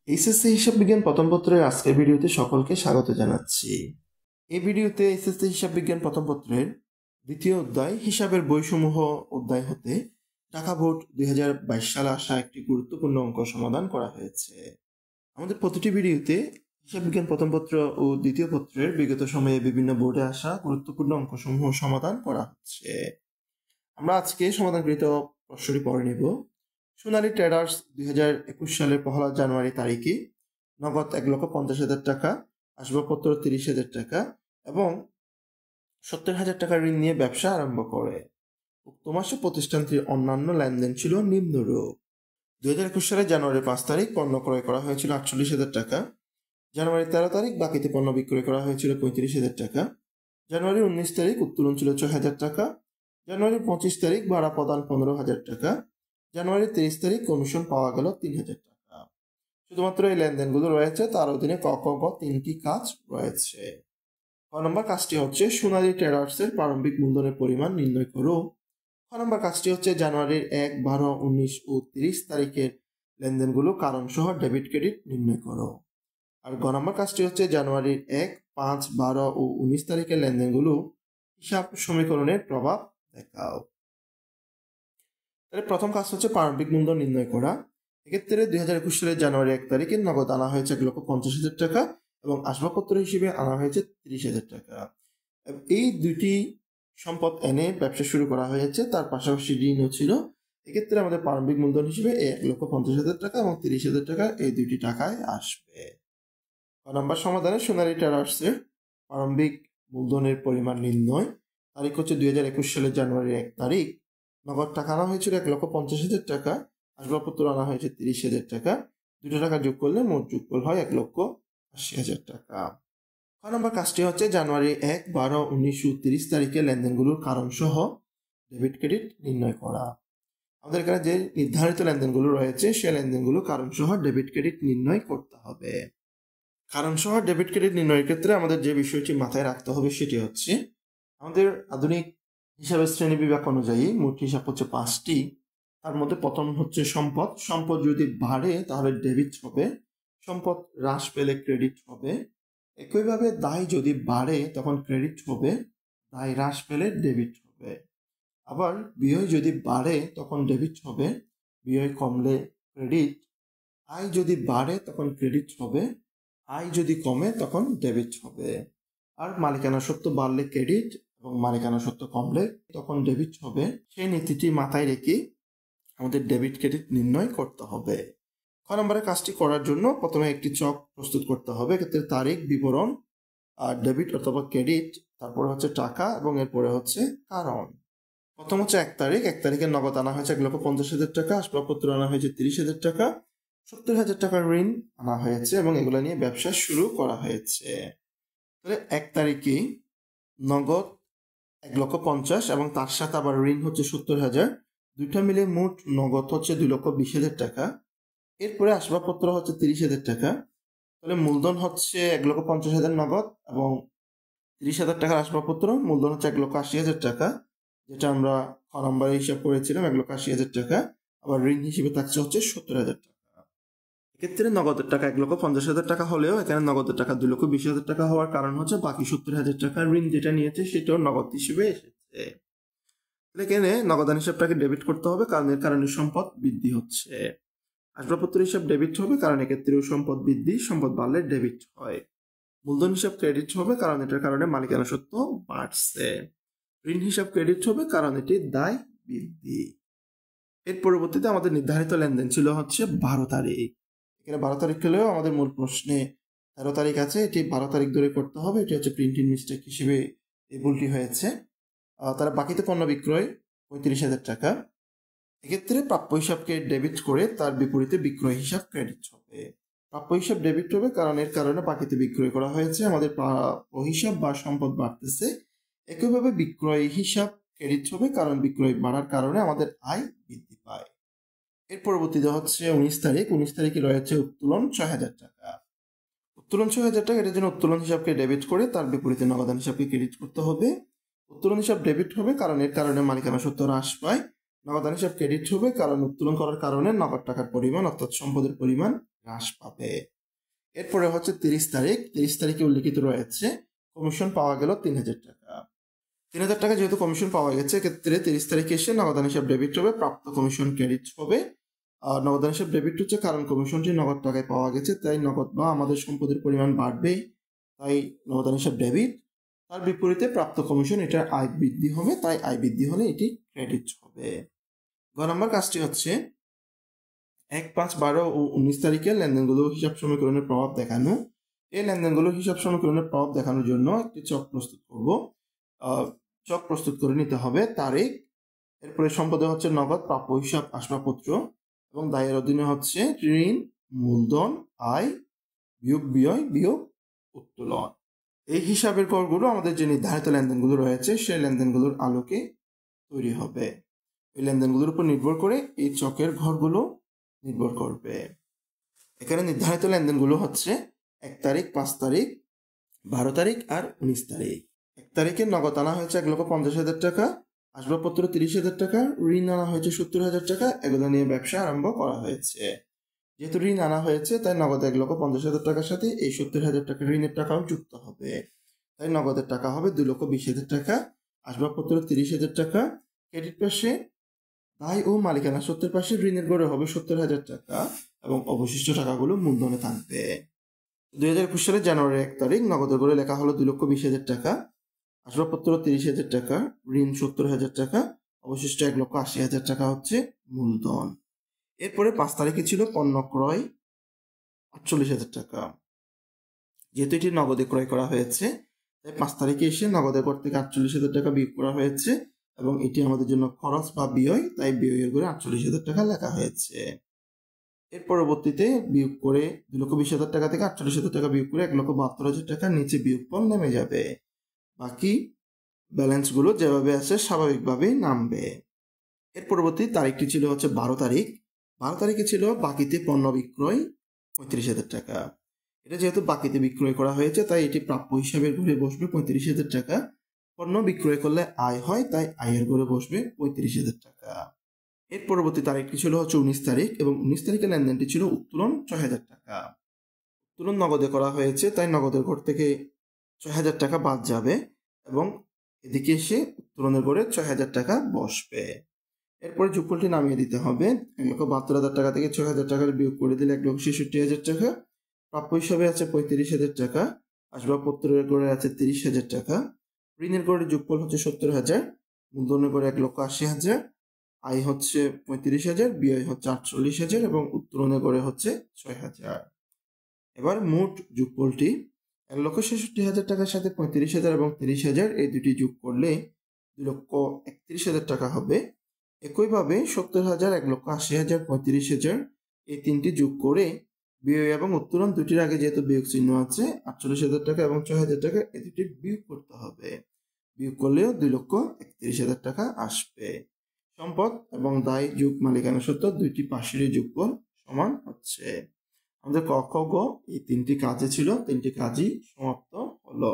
HSC হিসাব বিজ্ঞান প্রথম পত্রের আজকের ভিডিওতে সকলকে স্বাগত জানাচ্ছি। এই ভিডিওতে এইচএসসি হিসাব বিজ্ঞান প্রথম পত্রের দ্বিতীয় অধ্যায় হিসাবের বইসমূহ অধ্যায় হতে ঢাকা বোর্ড 2022 সালে আসা একটি গুরুত্বপূর্ণ অঙ্ক সমাধান করা হয়েছে। আমাদের প্রতিটি ভিডিওতে হিসাব বিজ্ঞান প্রথম পত্র ও দ্বিতীয় পত্রের বিগত সময়ে বিভিন্ন বোর্ডে আসা গুরুত্বপূর্ণ অঙ্কসমূহ সমাধান করা হচ্ছে। আমরা আজকে সমাধানকৃত প্রশ্নটি পড়ে নিব। সোনালী ট্রেডার্স 2021 সালের 1 জানুয়ারি তারিখে নগদ 1,50,000 টাকা, আসবাবপত্র 30,000 টাকা এবং 70,000 টাকা ঋণ নিয়ে ব্যবসা আরম্ভ করে। উক্ত মাসে প্রতিষ্ঠানটির অন্যান্য লেনদেন ছিল নিম্নরূপ। 2021 সালের জানুয়ারি 5 তারিখ পণ্য ক্রয় করা হয়েছিল 48,000 টাকা, জানুয়ারি 13 তারিখ বাকিতে পণ্য বিক্রয় করা হয়েছিল 35,000 টাকা, জানুয়ারি 19 তারিখ উত্তোলন ছিল 6,000 টাকা, জানুয়ারি 25 তারিখ ভাড়া প্রদান 15,000 টাকা, জানুয়ারি 23 তারিখ কমিশন পাওয়া গেল 3,000 টাকা। শুধুমাত্র এই লেনদেনগুলো রয়েছে, তার অধীনে ক খ গ তিনটি কাজ রয়েছে। ক নম্বর কাজটি হচ্ছে সোনালী ট্রেডার্সের প্রারম্ভিক মূলধনের পরিমাণ নির্ণয় করো। খ নম্বর কাজটি হচ্ছে জানুয়ারির 1, 12, 19 ও 30 তারিখের লেনদেনগুলো কারণ সহ ডেবিট ক্রেডিট নির্ণয় করো। আর গ নম্বর কাজটি হচ্ছে জানুয়ারির 1, 5, 12 ও 19 তারিখের লেনদেনগুলো হিসাব সমীকরণের প্রভাব দেখাও। তাহলে প্রথম কাজ হচ্ছে প্রারম্ভিক মূলধন নির্ণয় করা। এক্ষেত্রে 2021 সালের জানুয়ারি 1 তারিখে নগদ আনা হয়েছে 1,50,000 টাকা এবং আসবাবপত্র হিসেবে আনা হয়েছে 30,000 টাকা। এই দুইটি সম্পদ এনে ব্যবসা শুরু করা হয়েছে, তার পাশাপাশি ঋণও ছিল। এক্ষেত্রে আমাদের প্রারম্ভিক মূলধন হিসেবে 1,50,000 টাকা এবং 30,000 টাকা এই দুইটি টাকায় আসবে। ক নম্বর সমাধানে সোনালী ট্রেডার্সের প্রারম্ভিক মূলধনের পরিমাণ নির্ণয়। তারিখ হচ্ছে 2021 সালের জানুয়ারির 1 তারিখ। নগদ টাকা আনা হয়েছিল 1,50,000 টাকা, আসবাবপত্র আনা হয়েছে 30,000 টাকা। দুটো টাকা যোগ করলে মোট যোগফল হয় 1,80,000 টাকা। ক নম্বর কাজটি হচ্ছে জানুয়ারি 1, 12, 19 ও 30 তারিখে লেনদেনগুলোর কারণ সহ ডেবিট ক্রেডিট নির্ণয় করা। আমাদের এখানে যে নির্ধারিত লেনদেনগুলো রয়েছে সেই লেনদেনগুলো কারণ সহ ডেবিট ক্রেডিট নির্ণয় করতে হবে। কারণ সহ ডেবিট ক্রেডিট নির্ণয়ের ক্ষেত্রে আমাদের যে বিষয়টি মাথায় রাখতে হবে সেটি হচ্ছে আমাদের আধুনিক হিসাবের শ্রেণী বিভাগ অনুযায়ী মোট হিসাব হচ্ছে 5টি। তার মধ্যে প্রথম হচ্ছে সম্পদ। সম্পদ যদি বাড়ে তাহলে ডেবিট হবে, সম্পদ হ্রাস পেলে ক্রেডিট হবে। একইভাবে দায় যদি বাড়ে তখন ক্রেডিট হবে, দায় হ্রাস পেলে ডেবিট হবে। আবার ব্যয় যদি বাড়ে তখন ডেবিট হবে, ব্যয় কমলে ক্রেডিট। আয় যদি বাড়ে তখন ক্রেডিট হবে, আয় যদি কমে তখন ডেবিট হবে। আর মালিকানা সত্ত্ব বাড়লে ক্রেডিট এবং মালিকানা সত্ত্ব কমলে তখন ডেবিট হবে। সেই নীতিটি মাথায় রেখে আমাদের ডেবিট ক্রেডিট নির্ণয় করতে হবে। খ নম্বরের কাজটি করার জন্য প্রথমে একটি চক প্রস্তুত করতে হবে। এক্ষেত্রে তারিখ, বিবরণ, আর ডেবিট অথবা ক্রেডিট, তারপরে হচ্ছে টাকা এবং এরপরে হচ্ছে কারণ। প্রথম হচ্ছে 1 তারিখ। 1 তারিখে নগদ আনা হয়েছে 1,50,000 টাকা, আসবাবপত্র আনা হয়েছে 30,000 টাকা, 70,000 টাকার ঋণ আনা হয়েছে এবং এগুলো নিয়ে ব্যবসা শুরু করা হয়েছে। তাহলে 1 তারিখে নগদ 1,50,000 এবং তার সাথে আবার ঋণ হচ্ছে 70,000, দুইটা মিলে মোট নগদ হচ্ছে 2,20,000 টাকা। এরপরে আসবাবপত্র হচ্ছে 30,000 টাকা। তাহলে মূলধন হচ্ছে 1,50,000 নগদ এবং 30,000 টাকার আসবাবপত্র। মূলধন হচ্ছে 1,80,000 টাকা, যেটা আমরা খ নম্বরে হিসাব করেছিলাম 1,80,000 টাকা। আবার ঋণ হিসেবে থাকছে হচ্ছে 70,000 টাকা। এক্ষেত্রে নগদের টাকা 1,50,000 টাকা হলেও এখানে নগদের টাকা 2,20,000 টাকা হওয়ার কারণ হচ্ছে বাকি 70,000 টাকার ঋণ যেটা নিয়েছে সেটাও নগদ হিসেবে এসেছে। এখানে নগদান হিসাবটাকে ডেবিট করতে হবে, কারণ এর কারণে সম্পদ বৃদ্ধি হচ্ছে। আসবাবপত্র হিসাব ডেবিট হবে, কারণ এক্ষেত্রেও সম্পদ বৃদ্ধি, সম্পদ বাড়লে ডেবিট হয়। মূলধন হিসাব ক্রেডিট হবে, কারণ এটার কারণে মালিকানা সত্ত্ব বাড়ছে। ঋণ হিসাব ক্রেডিট হবে, কারণ এটি দায় বৃদ্ধি। এর পরবর্তীতে আমাদের নির্ধারিত লেনদেন ছিল হচ্ছে 12 তারিখ। এখানে 12 তারিখ হলেও আমাদের মূল প্রশ্নে 13 তারিখ আছে, এটি 12 তারিখ ধরে করতে হবে। এটি হচ্ছে প্রিন্টিং মিস্টেক হিসেবে এই ভুলটি হয়েছে। তারা বাকিতে পণ্য বিক্রয় 35,000 টাকা। এক্ষেত্রে প্রাপ্য হিসাবকে ডেবিট করে তার বিপরীতে বিক্রয় হিসাব ক্রেডিট হবে। প্রাপ্য হিসাব ডেবিট হবে, কারণ এর কারণে বাকিতে বিক্রয় করা হয়েছে, আমাদের প্রাপ্য হিসাব বা সম্পদ বাড়তেছে। একইভাবে বিক্রয় হিসাব ক্রেডিট হবে, কারণ বিক্রয় বাড়ার কারণে আমাদের আয় বৃদ্ধি পায়। এর পরবর্তীতে হচ্ছে 19 তারিখ। 19 তারিখে রয়েছে উত্তোলন 6,000 টাকা। উত্তোলন 6,000 টাকা, এটার জন্য উত্তোলন হিসাবকে ডেবিট করে তার বিপরীতে নগদান হিসাবকে ক্রেডিট করতে হবে। উত্তোলন হিসাব ডেবিট হবে, কারণ এর কারণে মালিকানা সত্ত্ব হ্রাস পায়। নগদান হিসাব ক্রেডিট হবে, কারণ উত্তোলন করার কারণে নগদ টাকার পরিমাণ অর্থাৎ সম্পদের পরিমাণ হ্রাস পাবে। এরপরে হচ্ছে 30 তারিখ। 30 তারিখে উল্লিখিত রয়েছে কমিশন পাওয়া গেল 3000 টাকা। 3000 টাকা যেহেতু কমিশন পাওয়া গেছে, এক্ষেত্রে 30 তারিখে এসে নগদান হিসাব ডেবিট হবে, প্রাপ্ত কমিশন ক্রেডিট হবে। আর নগদান হিসাব ডেবিট হচ্ছে কারণ কমিশনটি নগদ টাকায় পাওয়া গেছে, তাই নগদ বা আমাদের সম্পদের পরিমাণ বাড়বে, তাই নগদান হিসাব ডেবিট। তার বিপরীতে প্রাপ্ত কমিশন, এটা আয় বৃদ্ধি হবে, তাই আয় বৃদ্ধি হলে এটি ক্রেডিট হবে। গ নম্বর কাজটি হচ্ছে 1, 5, 12 ও 19 তারিখে লেনদেনগুলো হিসাব সমীকরণের প্রভাব দেখানো। এই লেনদেনগুলো হিসাব সমীকরণের প্রভাব দেখানোর জন্য একটি চক প্রস্তুত করব। চক প্রস্তুত করে নিতে হবে তারিখ, এরপরে সম্পদে হচ্ছে নগদ, প্রাপ্য হিসাব, আসবাবপত্র, এবং দায়ের অধীনে হচ্ছে ঋণ, মূলধন, আয়, বিয়োগ ব্যয়, বিয়োগ উত্তোলন। এই হিসাবের করগুলো আমাদের যে নির্ধারিত লেনদেনগুলো রয়েছে সেই লেনদেনগুলোর আলোকে তৈরি হবে। এই লেনদেনগুলোর উপর নির্ভর করে এই চকের ঘরগুলো নির্ভর করবে। এখানে নির্ধারিত লেনদেনগুলো হচ্ছে 1 তারিখ, 5 তারিখ, 12 তারিখ আর 19 তারিখ। 1 তারিখে নগদ আনা হয়েছে 1,50,000 টাকা, আসবাবপত্র 30,000 টাকা, ঋণ আনা হয়েছে 70,000 টাকা। এগুলো নিয়ে ব্যবসা আরম্ভ করা হয়েছে। যেহেতু ঋণ আনা হয়েছে তাই নগদ 1,50,000 টাকার সাথে এই 70,000 টাকা ঋণের টাকাও যুক্ত হবে, তাই নগদের টাকা হবে 2,20,000 টাকা, আসবাবপত্র 30,000 টাকা। ক্রেডিট পাশে দায় ও মালিকানা সত্ত্বের পাশে ঋণের গড়ে হবে 70,000 টাকা এবং অবশিষ্ট টাকাগুলো মূলধনে থাকবে। 2021 সালের জানুয়ারি 1 তারিখ নগদের গড়ে লেখা হলো 2,20,000 টাকা, আসবাবপত্র 30,000 টাকা, ঋণ 70,000 টাকা, অবশিষ্ট 1,80,000 টাকা হচ্ছে মূলধন। এরপরে 5 তারিখে ছিল পণ্য ক্রয় 48,000 টাকা। যেহেতু এটি নগদে ক্রয় করা হয়েছে তাই 5 তারিখে এসে নগদের ঘর থেকে 48,000 টাকা বিয়োগ করা হয়েছে এবং এটি আমাদের জন্য খরচ বা ব্যয়, তাই ব্যয়ের করে 48,000 টাকা লেখা হয়েছে। এর পরবর্তীতে বিয়োগ করে 2,20,000 টাকা থেকে 48,000 টাকা বিয়োগ করে 1,72,000 টাকা নিচে বিয়োগফল নেমে যাবে। বাকি ব্যালেন্সগুলো যেভাবে আছে স্বাভাবিকভাবেই নামবে। এর পরবর্তী তারিখটি ছিল হচ্ছে 12 তারিখ। 12 তারিখে ছিল বাকিতে পণ্য বিক্রয় 35,000 টাকা। এটা যেহেতু বাকিতে বিক্রয় করা হয়েছে তাই এটি প্রাপ্য হিসাবের ঘরে বসবে 35,000 টাকা। পণ্য বিক্রয় করলে আয় হয়, তাই আয়ের ঘরে বসবে 35,000 টাকা। এর পরবর্তী তারিখটি ছিল হচ্ছে 19 তারিখ এবং 19 তারিখের লেনদেনটি ছিল উত্তোলন 6,000 টাকা। উত্তোলন নগদে করা হয়েছে তাই নগদের ঘর থেকে 6,000 টাকা বাদ যাবে এবং এদিকে এসে উত্তোলনের ঘরে 6,000 টাকা বসবে। এরপরে যোগফলটি নামিয়ে দিতে হবে। 1,72,000 টাকা থেকে 6,000 টাকার বিয়োগ করে দিলে 1,66,000 টাকা। প্রাপ্য হিসাবে আছে 35,000 টাকা, আসবাবপত্রের ঘরে আছে 30,000 টাকা, ঋণের ঘরে যোগফল হচ্ছে 70,000, মূলধনের ঘরে 1,80,000, আয় হচ্ছে 35,000, ব্যয় হচ্ছে 48,000 এবং উত্তোলনের ঘরে হচ্ছে 6,000। এবার মোট যোগফলটি 1,66,000 টাকার সাথে 35,000 এবং 30,000 এই দুটি যোগ করলে 2,31,000 টাকা হবে। একইভাবে 70,000, 1,80,000, 35,000 এই তিনটি যোগ করে ব্যয় এবং উত্তোলন দুটির আগে যেহেতু বিয়োগ চিহ্ন আছে 48,000 টাকা এবং 6,000 টাকা এই দুটি বিয়োগ করতে হবে। বিয়োগ করলেও 2,31,000 টাকা আসবে। সম্পদ এবং দায় যোগ মালিকানা সত্ত্ব দুইটি পাশেরই যোগফল সমান হচ্ছে। আমাদের ক, খ, গ এই তিনটি কাজে ছিল, তিনটি কাজই সমাপ্ত হলো।